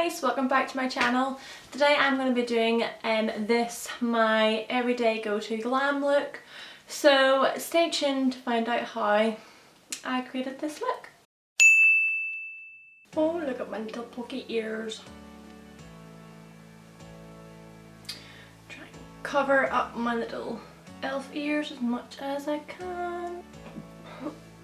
guys, welcome back to my channel. Today I'm going to be doing my everyday go-to glam look. So stay tuned to find out how I created this look. Oh, look at my little pokey ears. Try and cover up my little elf ears as much as I can.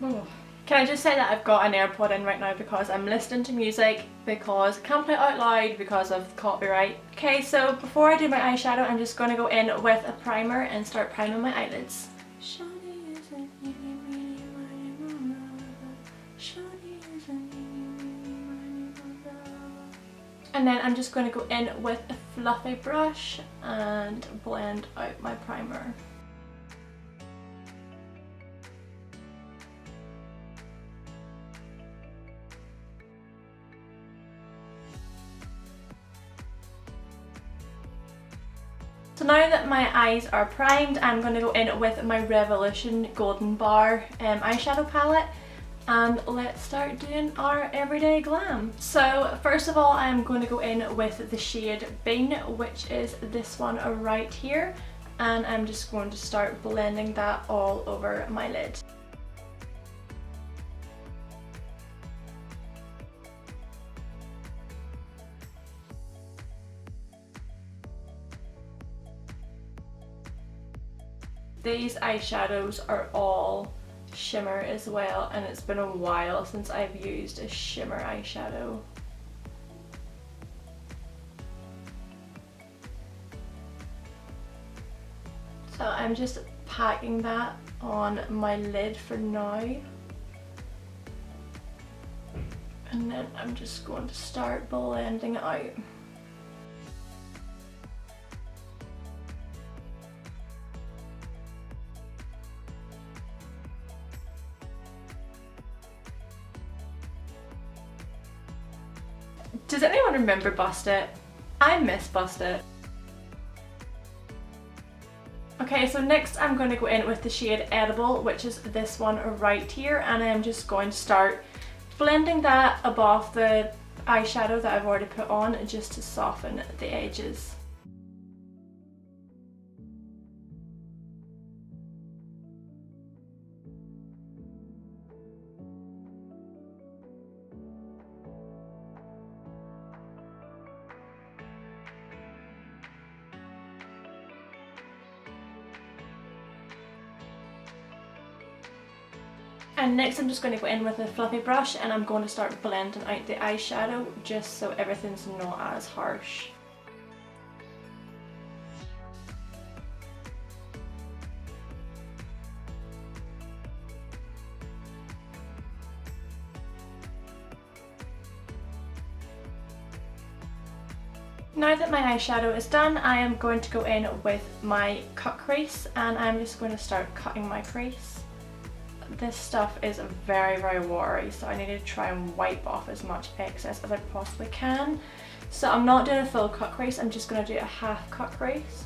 Oh. Can I just say that I've got an AirPod in right now because I'm listening to music, because I can't play it out loud because of copyright. Okay, so before I do my eyeshadow, I'm just going to go in with a primer and start priming my eyelids. And then I'm just going to go in with a fluffy brush and blend out my primer. So now that my eyes are primed, I'm going to go in with my Revolution Golden Bar eyeshadow palette, and let's start doing our everyday glam. So first of all, I'm going to go in with the shade Bean, which is this one right here, and I'm just going to start blending that all over my lid. These eyeshadows are all shimmer as well, and it's been a while since I've used a shimmer eyeshadow. So I'm just packing that on my lid for now. And then I'm just going to start blending it out. Does anyone remember Bust It? I miss Bust It. Okay, so next I'm going to go in with the shade Edible, which is this one right here, and I'm just going to start blending that above the eyeshadow that I've already put on just to soften the edges. And next I'm just going to go in with a fluffy brush, and I'm going to start blending out the eyeshadow just so everything's not as harsh. Now that my eyeshadow is done, I am going to go in with my cut crease, and I'm just going to start cutting my crease. This stuff is very watery, so I need to try and wipe off as much excess as I possibly can. So I'm not doing a full cut crease, I'm just going to do a half cut crease.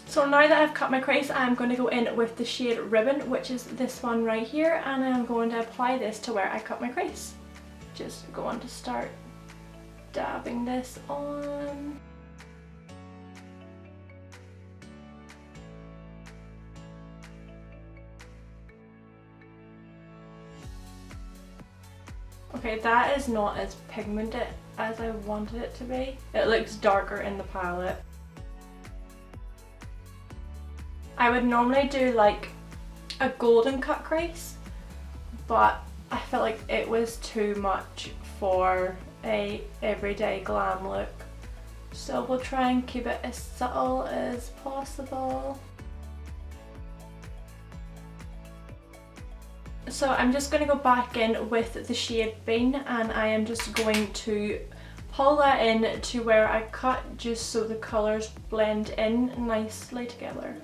So now that I've cut my crease, I'm going to go in with the shade Ribbon, which is this one right here, and I'm going to apply this to where I cut my crease. Just going to start dabbing this on. Okay, that is not as pigmented as I wanted it to be. It looks darker in the palette. I would normally do like a golden cut crease, but I felt like it was too much for a everyday glam look. So we'll try and keep it as subtle as possible. So I'm just going to go back in with the shade Bean, and I am just going to pull that in to where I cut, just so the colours blend in nicely together.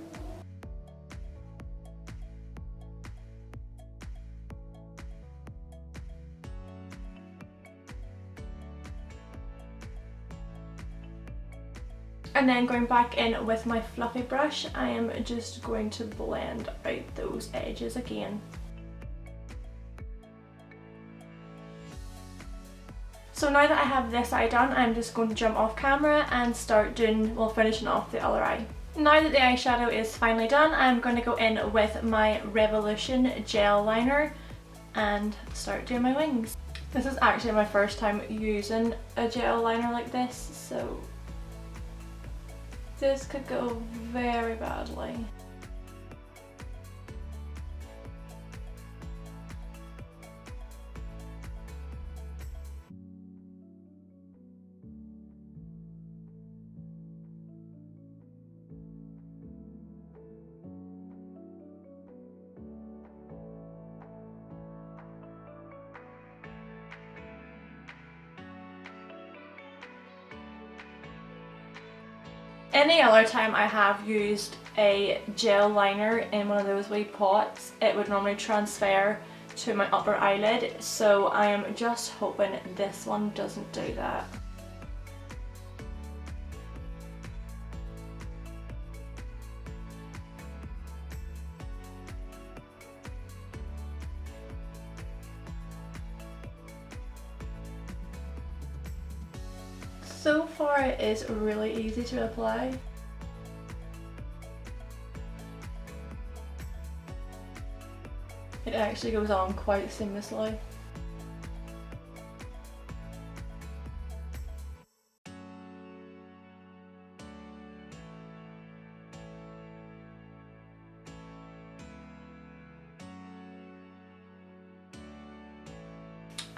And then going back in with my fluffy brush, I am just going to blend out those edges again. So now that I have this eye done, I'm just going to jump off camera and start finishing off the other eye. Now that the eyeshadow is finally done, I'm going to go in with my Revolution gel liner and start doing my wings. This is actually my first time using a gel liner like this, so this could go very badly. Any other time I have used a gel liner in one of those wee pots, it would normally transfer to my upper eyelid, so I am just hoping this one doesn't do that. So far it is really easy to apply. It actually goes on quite seamlessly.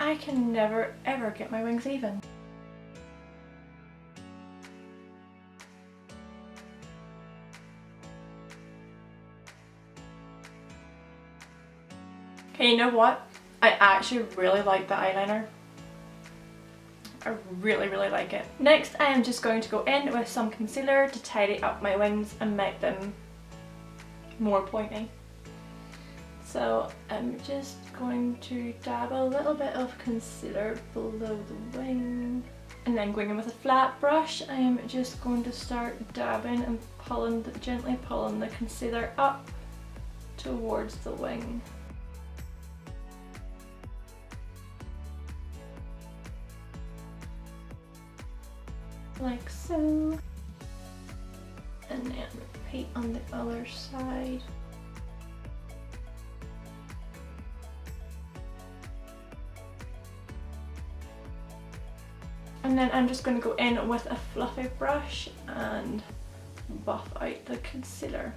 I can never ever get my wings even. Okay, you know what? I actually really like the eyeliner. I really like it. Next, I am just going to go in with some concealer to tidy up my wings and make them more pointy. So I'm just going to dab a little bit of concealer below the wing. And then going in with a flat brush, I am just going to start dabbing and gently pulling the concealer up towards the wing. Like so, and then repeat on the other side. And then I'm just going to go in with a fluffy brush and buff out the concealer.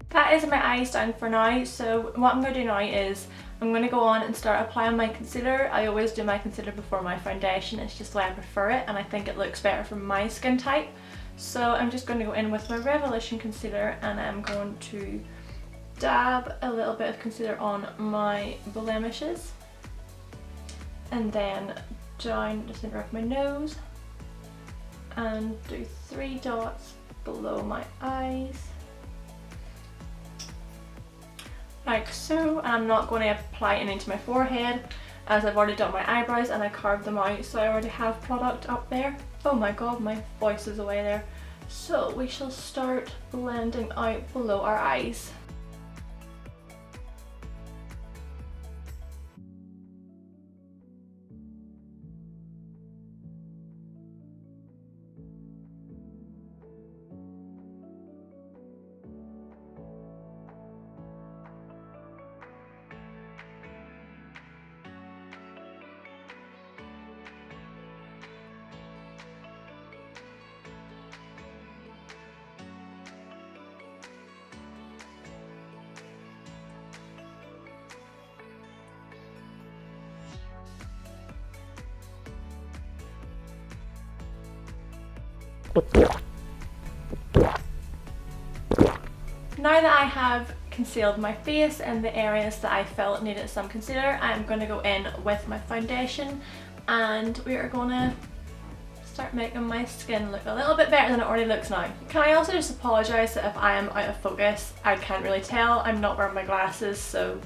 That is my eyes done for now, so what I'm going to do now is I'm going to go on and start applying my concealer. I always do my concealer before my foundation, it's just the way I prefer it and I think it looks better for my skin type. So I'm just going to go in with my Revolution concealer and I'm going to dab a little bit of concealer on my blemishes and then down the centre of my nose and do 3 dots below my eyes. Like so, and I'm not going to apply it into my forehead as I've already done my eyebrows and I carved them out, so I already have product up there. Oh my god, my voice is away there. So we shall start blending out below our eyes. Now that I have concealed my face and the areas that I felt needed some concealer, I'm going to go in with my foundation and we are going to start making my skin look a little bit better than it already looks now. Can I also just apologise that if I am out of focus, I can't really tell. I'm not wearing my glasses, so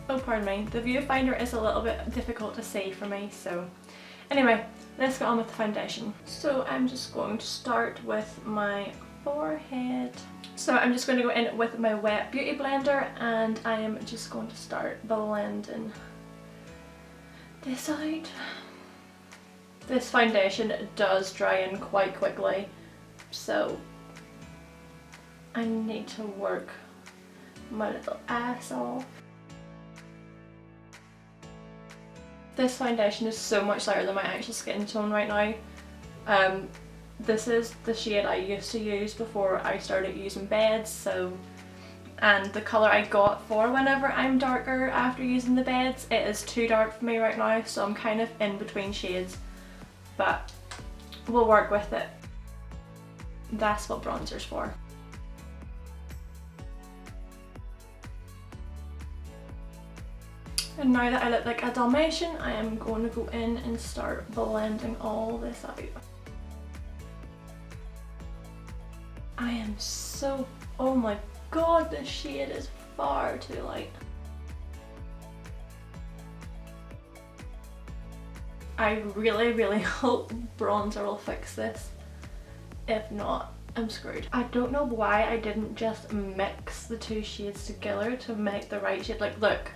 oh pardon me, the viewfinder is a little bit difficult to see for me, so anyway, let's get on with the foundation. So I'm just going to start with my forehead. So I'm just going to go in with my wet beauty blender and I am just going to start blending this out. This foundation does dry in quite quickly, so I need to work my little ass off. This foundation is so much lighter than my actual skin tone right now. This is the shade I used to use before I started using beds, so, and the colour I got for whenever I'm darker after using the beds, it is too dark for me right now, so I'm kind of in between shades, but we'll work with it. That's what bronzer's for. And now that I look like a Dalmatian, I am going to go in and start blending all this out. I am so, oh my god, this shade is far too light. I really hope bronzer will fix this. If not, I'm screwed. I don't know why I didn't just mix the two shades together to make the right shade. Like, look.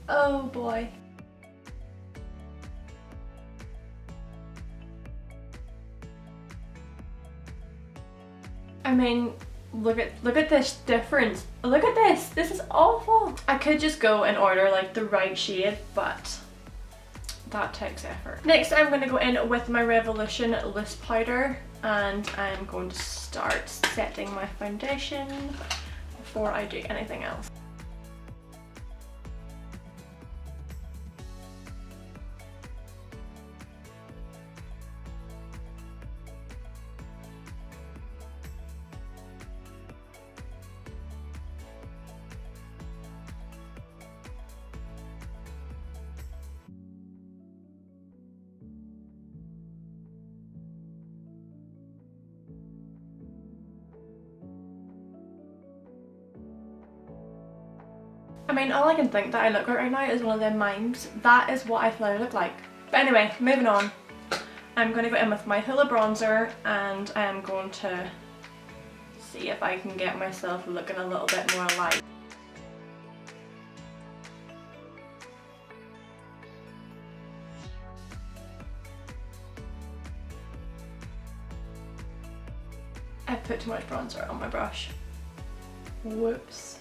Oh boy. I mean, look at this difference. Look at this. This is awful. I could just go and order like the right shade, but that takes effort. Next, I'm going to go in with my Revolution loose powder and I'm going to start setting my foundation before I do anything else. I mean, all I can think that I look like right now is one of them mimes. That is what I feel I look like. But anyway, moving on. I'm going to go in with my Hoola bronzer and I am going to see if I can get myself looking a little bit more light. I put too much bronzer on my brush. Whoops.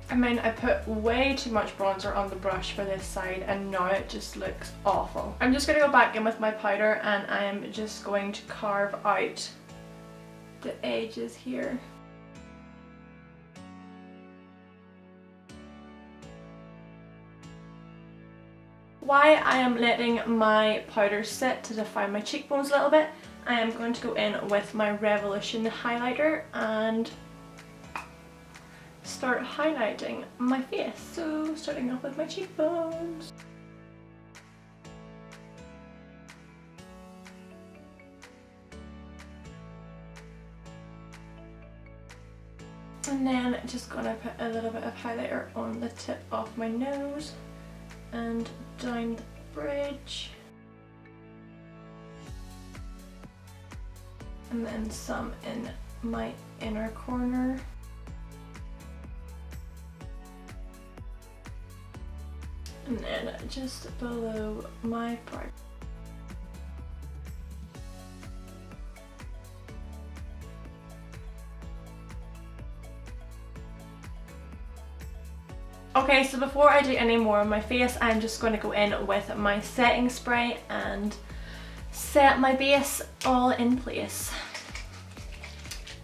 I mean, I put way too much bronzer on the brush for this side and now it just looks awful. I'm just going to go back in with my powder and I am just going to carve out the edges here. While I am letting my powder sit to define my cheekbones a little bit, I am going to go in with my Revolution highlighter and start highlighting my face. So starting off with my cheekbones. And then just gonna put a little bit of highlighter on the tip of my nose and down the bridge. And then some in my inner corner. And then just below my brow. Okay, so before I do any more on my face, I'm just going to go in with my setting spray and set my base all in place.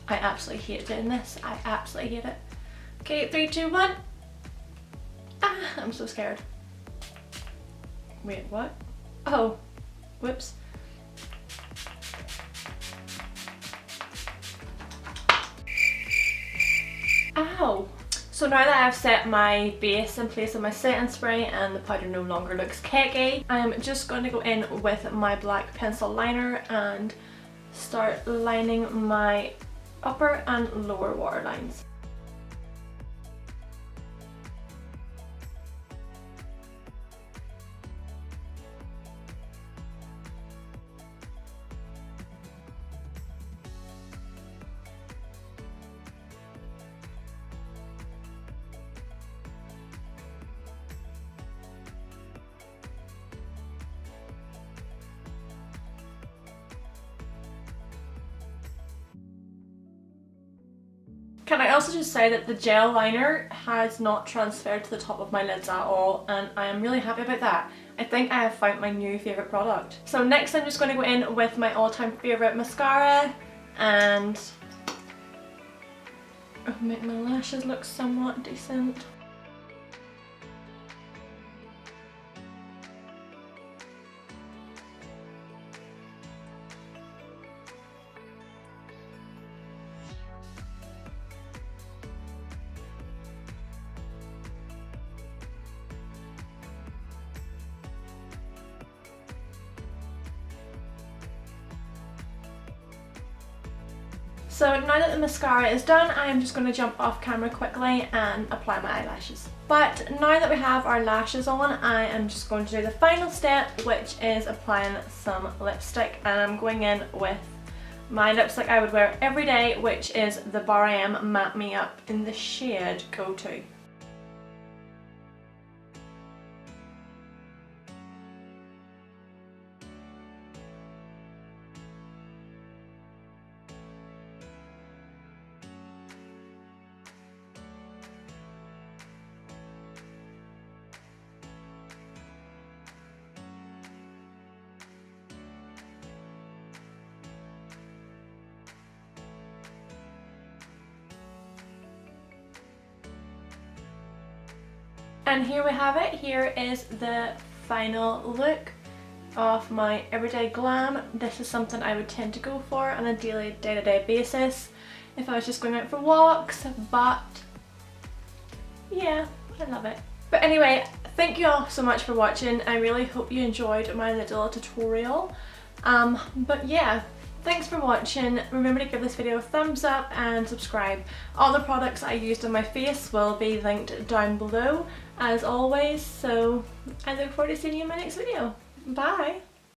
I absolutely hate doing this. I absolutely hate it. Okay, 3, 2, 1. Ah, I'm so scared. Wait, what? Oh, whoops. Ow! So now that I've set my base in place with my setting spray and the powder no longer looks cakey, I'm just going to go in with my black pencil liner and start lining my upper and lower waterlines. Can I also just say that the gel liner has not transferred to the top of my lids at all, and I am really happy about that. I think I have found my new favourite product. So next I'm just going to go in with my all-time favourite mascara and make my lashes look somewhat decent. So now that the mascara is done, I am just going to jump off camera quickly and apply my eyelashes. But now that we have our lashes on, I am just going to do the final step, which is applying some lipstick. And I'm going in with my lipstick I would wear every day, which is the Bar I Am Matte Me Up in the shade Go To. And here we have it. Here is the final look of my everyday glam. This is something I would tend to go for on a daily day-to-day basis if I was just going out for walks, but yeah, I love it. But anyway, thank you all so much for watching. I really hope you enjoyed my little tutorial. But yeah, thanks for watching. Remember to give this video a thumbs up and subscribe. All the products I used on my face will be linked down below as always, so I look forward to seeing you in my next video. Bye!